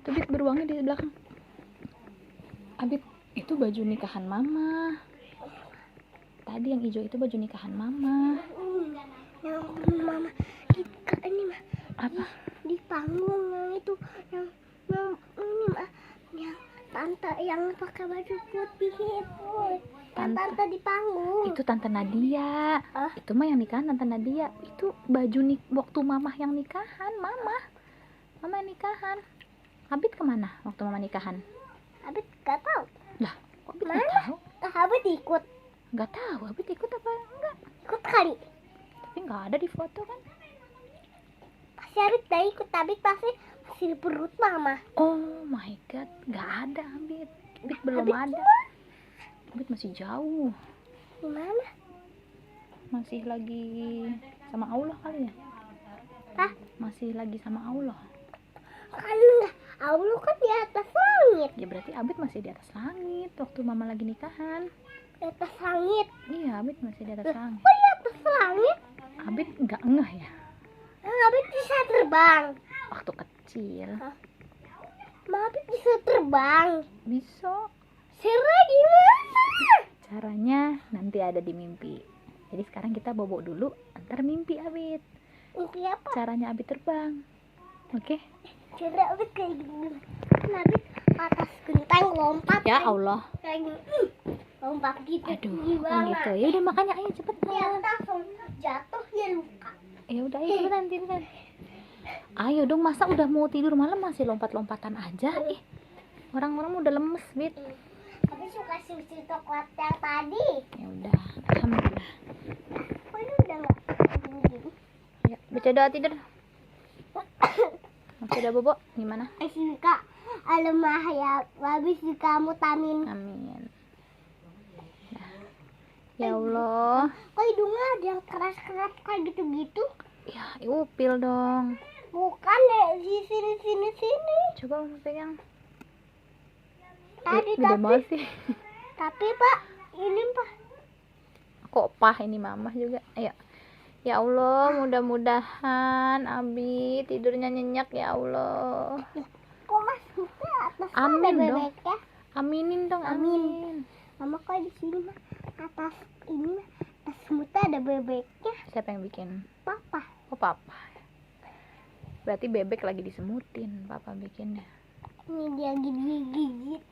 Tuh Bit, beruangnya di belakang. Abit, itu baju nikahan mama. Tadi yang hijau itu baju nikahan mama. Yang mama ini mah Apa? di panggung yang itu yang ini mah yang tante yang pakai baju putih itu. Tante di panggung. Itu Tante Nadia. Itu mah yang nikahan Tante Nadia. Itu baju waktu mama yang nikahan, mama yang nikahan. Abit kemana waktu mama nikahan? Abit gak tahu. Lah, kok Abit gak tahu? Abit ikut. Gak tahu, Abit ikut apa enggak? Ikut kali. Tapi nggak ada di foto kan? Pasti Abit udah ikut, Abit pasti masih di perut mama. Oh my god, nggak ada Abit. Abit belum ada. Abit masih jauh. Gimana? Masih lagi sama Allah kali ya? Hah? Masih lagi sama Allah. Kan enggak, Allah kan di atas langit. Ya berarti Abit masih di atas langit waktu mama lagi nikahan. Di atas langit. Iya, Abit masih di atas langit. Kok di atas langit? Abit nggak ngeh ya Abit bisa terbang. waktu kecil. Abit bisa terbang. Bisa. Sera gimana? Caranya nanti ada di mimpi. Jadi sekarang kita bobok dulu, antar mimpi Abit. Mimpi apa? Caranya Abit terbang. Oke? Sera Abit kayak gini. Abit atas genteng lompat. Ya Allah. Kayak gini. Lompat gitu. Aduh, Gimana? gitu. Ya udah makanya ayo cepet. Dia langsung jatuh, dia luka. Ya udah ayo cepetan. Ayo dong, masa udah mau tidur malam masih lompat-lompatan aja? Ih, orang-orang udah lemes, Bit. Abit suka susu coklat yang tadi. Ya udah, alhamdulillah. Kok ini udah nggak begini? Ya, baca doa tidur. Oke, udah bobo. Gimana? Suka alemah ya, habis kamu tamin. Amin. Ya Allah. Kok hidungnya ada yang keras-keras kayak gitu-gitu? Ya, upil dong. Bukan deh, di sini. Coba Mama pegang. Tadi Gede banget sih. tapi Pak, ini Pak. Kok pah ini Mama juga. Ayo. Ya Allah, mudah-mudahan Abi tidurnya nyenyak ya Allah. Kok Mas ke atas Amin ada dong. bebeknya? Aminin dong, amin. Mama kok di sini mah atas ini mah atas semutnya ada bebeknya. Siapa yang bikin? Papa. Oh, Papa. Berarti bebek lagi disemutin, Papa bikinnya. Ini dia gigit.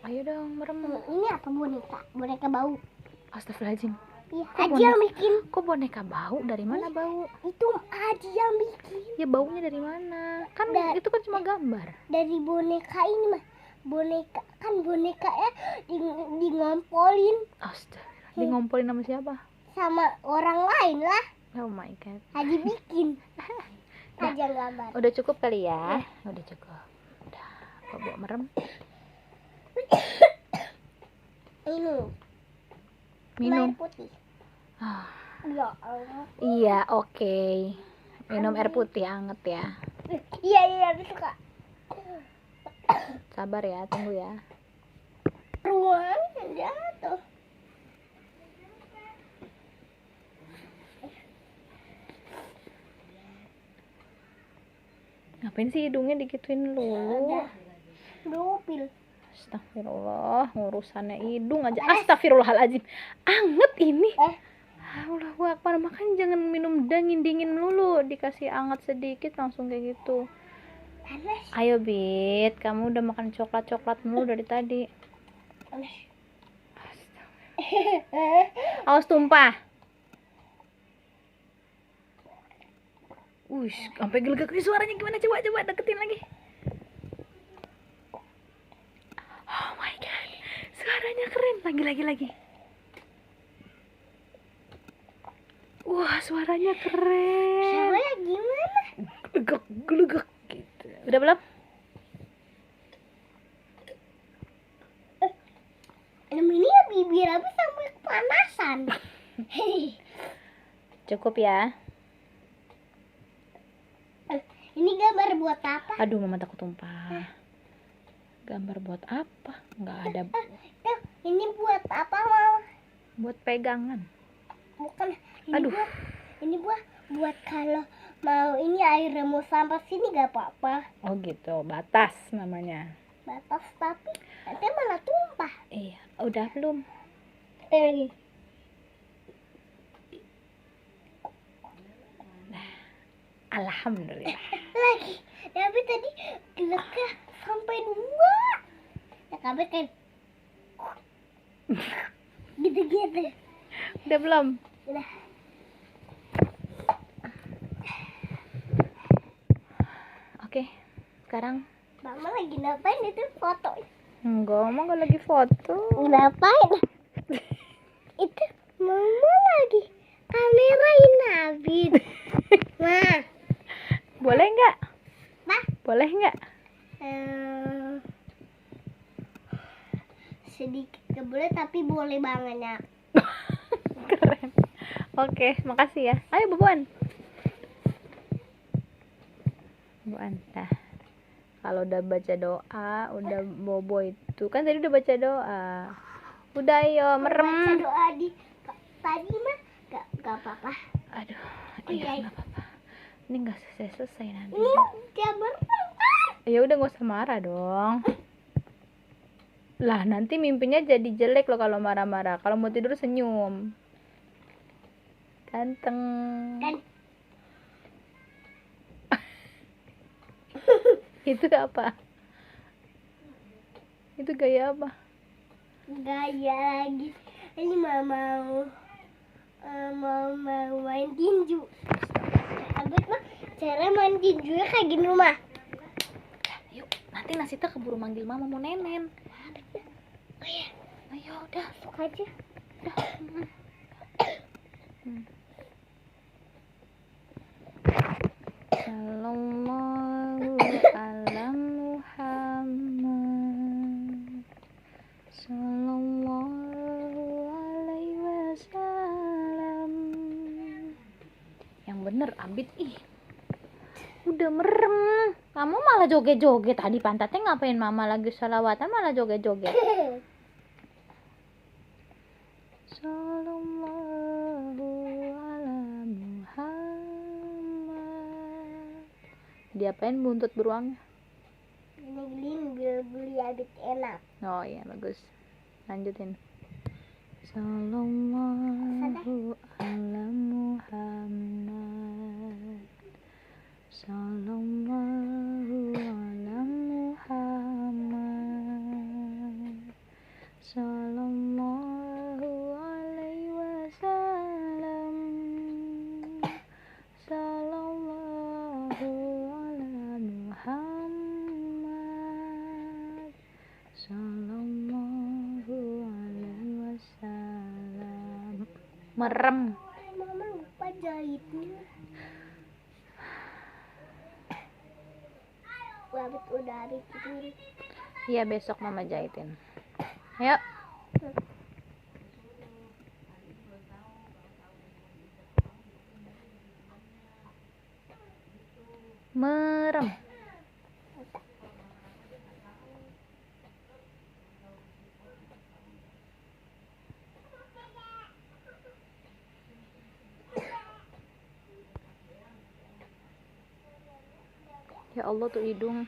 Ayo dong, merem. Ini apa boneka? Boneka bau. Astagfirullahaladzim. Iya, Kok Aji yang bikin. Kok boneka bau? Dari mana bau? Itu Aji yang bikin. Ya baunya dari mana? Kan itu kan cuma gambar. Dari boneka ini mah. Boneka ya di ngompolin Astagfirullah. Di ngompolin sama siapa? sama orang lain lah. Oh my god. Aji bikin. Nah, Aji yang gambar. Udah cukup kali ya? Udah cukup. Udah. Bobo merem. Minum. Air putih. Ah, Ya Allah. iya, oke. Minum air putih anget ya. Iya, aku suka. Sabar ya, tunggu ya. Ruang jatuh. Ngapain sih hidungnya digituin lulu? Dupil. Astagfirullah, ngurusannya hidung aja. Astagfirullahaladzim. Anget ini. Allahu Akbar, makanya jangan minum dingin lulu. Dikasih anget sedikit langsung kayak gitu. Panas. Ayo Bit, kamu udah makan coklat mulu dari tadi. Panas. Awas tumpah. Sampai gelegak nih suaranya gimana? Coba deketin lagi. Oh my god, suaranya keren. Lagi. Wah, suaranya keren. Suaranya gimana? Gelegak gitu. Udah belum? Ini ya bibir aku sampai kepanasan. Cukup ya. Ini gambar buat apa? Aduh, Mama takut tumpah. Gambar buat apa? Nggak ada. Ini buat apa, Mama? Buat pegangan. Bukan. Aduh. Ini buat kalau mau ini airnya mau sampai sini gak apa-apa. Oh gitu, batas namanya. Batas tapi nanti malah tumpah. Iya, udah belum? Lagi. Alhamdulillah. Lagi. Tapi tadi geleknya sampai 2. Ya kabe kan. Gitu-gitu. Udah belum? Udah. Oke, sekarang Mama lagi ngapain itu foto? enggak, mama nggak lagi foto. Ngapain? Itu mama lagi kamerain Abid. Ma. Boleh nggak? Ma. Boleh nggak? Sedikit gak boleh tapi boleh banget ya. Keren. Oke, makasih ya. Ayo boboan. Boboan. Nah, kalau udah baca doa, udah bobo itu kan tadi udah baca doa. Udah ayo merem. Baca doa di tadi mah gak apa-apa. Aduh, Oh, iya iya. nggak apa-apa. Ini nggak selesai nanti. Ini dia merem. Ya udah nggak usah marah dong. Lah nanti mimpinya jadi jelek loh kalau marah-marah. Kalau mau tidur senyum. Ganteng. Kan Itu apa? Itu gaya apa? gaya lagi. Ini mau main tinju. Abis mah cara main tinjunya kayak gini mah. Yuk, nanti Nasita keburu manggil mama mau nenen. Oh iya, Ayo udah. masuk aja. Sallallahu ala Muhammad. Sallallahu alaihi wasallam. Yang bener Abid ih. Udah merem. Kamu malah joget-joget tadi pantatnya ngapain mama lagi sholawatan malah joget-joget. Sallallahu ala Muhammad. Diapain buntut beruangnya? Gini biar beli Abid enak. Oh iya bagus. Lanjutin. Sallallahu ala Muhammad. Sallallahu ala Muhammad. Sallallahu alaihi wasallam. Sallallahu ala Muhammad. Sallallahu alaihi wasallam. Merem. Mama lupa jahitnya. Abid udah hari tidur. Iya besok mama jahitin. Ayo. Merem. Ya Allah tuh hidung.